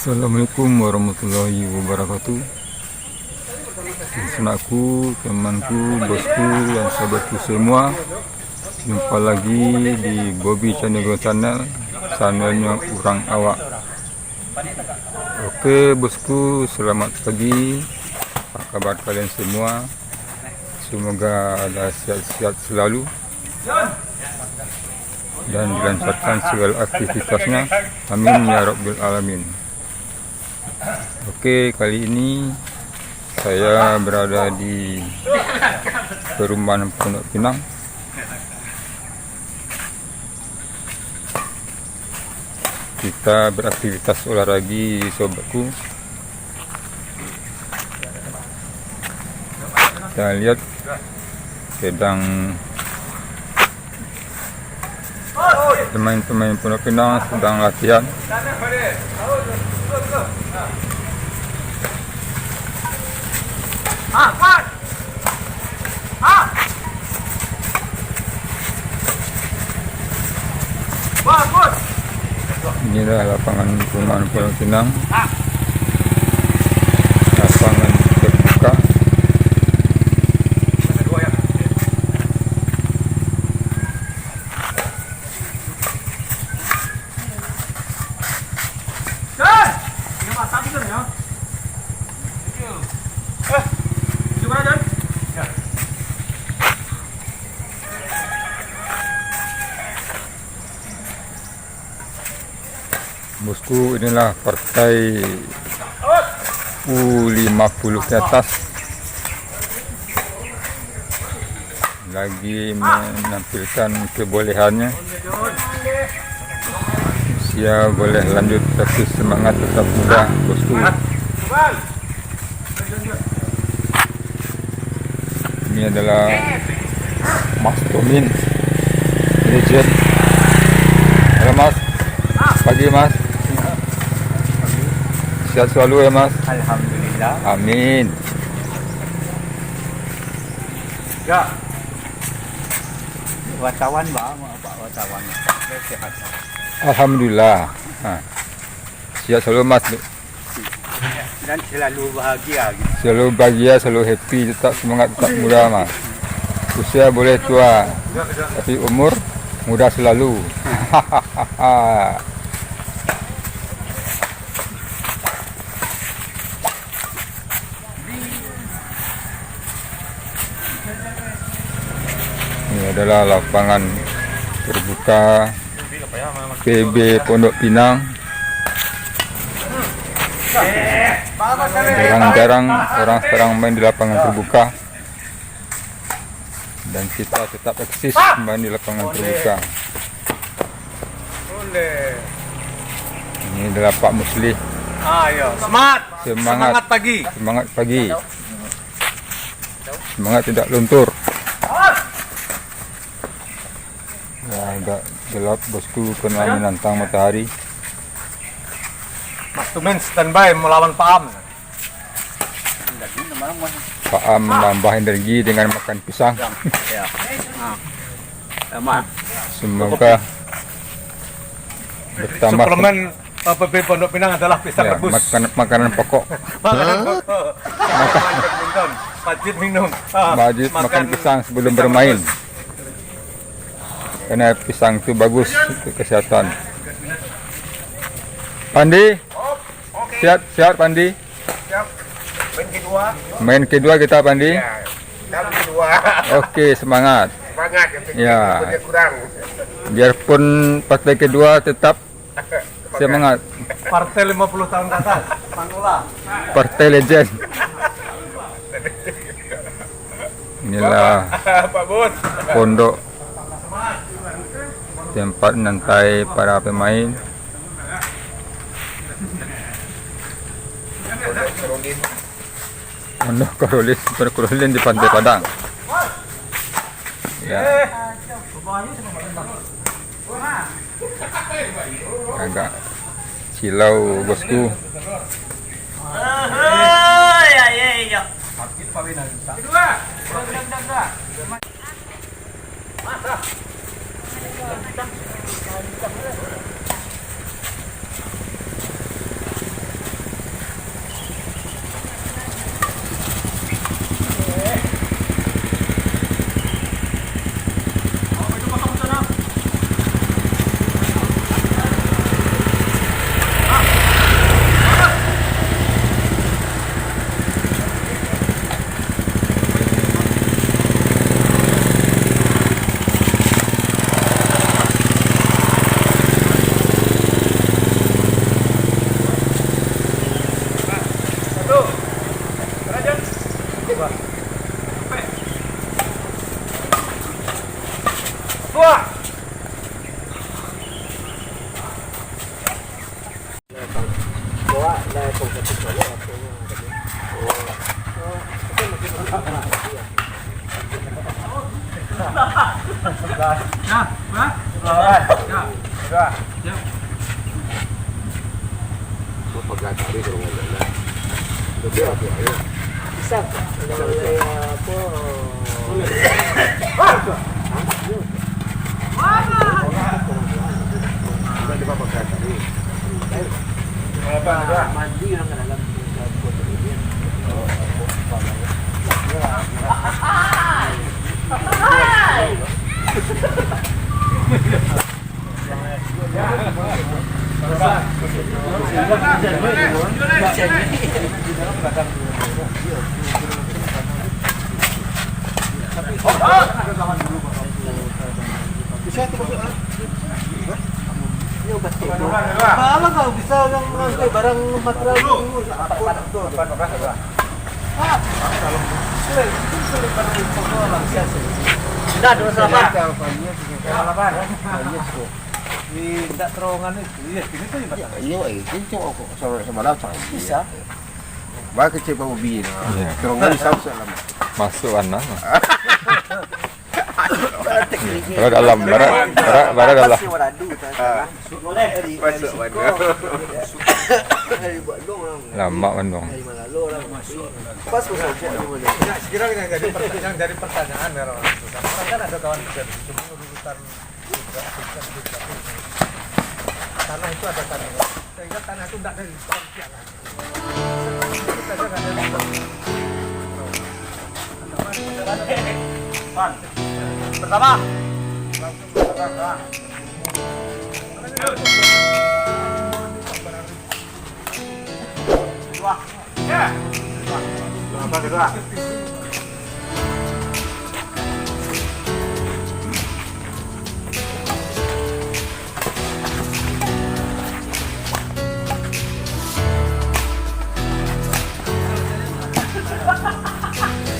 Assalamualaikum warahmatullahi wabarakatuh. Senakku, temanku, bosku, dan sahabatku semua, jumpa lagi di Bobby Channel, channelnya Urang Awak. Oke bosku, selamat pagi. Apa kabar kalian semua? Semoga ada sehat-sehat selalu dan dilancarkan segala aktivitasnya. Amin ya Rabbal Alamin. Oke, kali ini saya berada di perumahan Pondok Pinang. Kita beraktivitas olahraga, sobatku. Kita lihat sedang pemain-pemain Pondok Pinang sedang latihan. Inilah lapangan perumahan Pondok Pinang. Lapangan terbuka. Bosku, inilah partai U50 ke atas lagi menampilkan kebolehannya. Usia boleh lanjut tapi semangat tetap muda, bosku. Ini adalah Mas Tomin, legend. Halo Mas, pagi Mas. Sehat selalu ya Mas. Alhamdulillah. Amin. Ya. Wartawan Pak wartawan. Sehat. Alhamdulillah. Nah, sehat selalu Mas. Dan selalu bahagia gitu. Selalu bahagia, selalu happy, tetap semangat, tetap muda Mas. Usia boleh tua, tapi umur muda selalu. Ini adalah lapangan terbuka PB Pondok Pinang. Jarang-jarang orang sekarang main di lapangan terbuka, dan kita tetap eksis main di lapangan terbuka. Ini adalah Pak Musli. Ayo, semangat pagi. Semangat pagi. Semangat tidak luntur. Ya, agak gelap bosku karena menantang matahari. Mas Tumen standby melawan Pak Am. Pak Am menambah energi dengan makan pisang. Ya. Semoga bertambah Suplemen PB Pondok Pinang adalah pisang ya, rebus. makanan pokok. Wajib minum. Wajib makan pisang sebelum bermain. Karena pisang itu bagus untuk kesehatan. Pandi, siap Pandi. Siap. Main kedua kita Pandi. Ya, kedua. Oke, semangat. Semangat Ya. kurang. Biarpun partai kedua tetap semangat. Partai 50 tahun ke atas. Pangula. Partai legend. Inilah Pak Bos. pondok tempat nantai para pemain. Pondok Karolin di Pantai Padang. Ya. Agak silau bosku. kedua. Bisa mandi yang ke dalam foto ini. Bahala kau bisa yang ngangkai barang material dulu. Sudah 28. Tidak terowongan itu. Iya, ini tuh Iya, itu kok sama datang. bisa. Ba kecil pa ubi na. Iya. Terowongan sa lama. Masuk anak. Bara dalam, bara dalam. Masih waradu. Masuk Dari Bandung orang. Lama Bandung. Dari Manado orang. Pas saja di mana. Sekarang yang jadi pertanyaan ya orang kan ada kawan kerja di situ, cuma urusan tanah itu ada tanah, sehingga tanah itu tidak dari sekian. Kita saja nggak ada. Pertama, langsung pertama. Dua, ya. Apa kedua?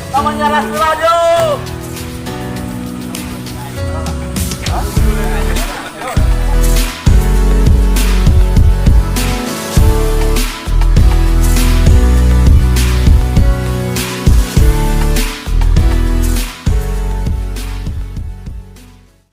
Namanya Ras Radio.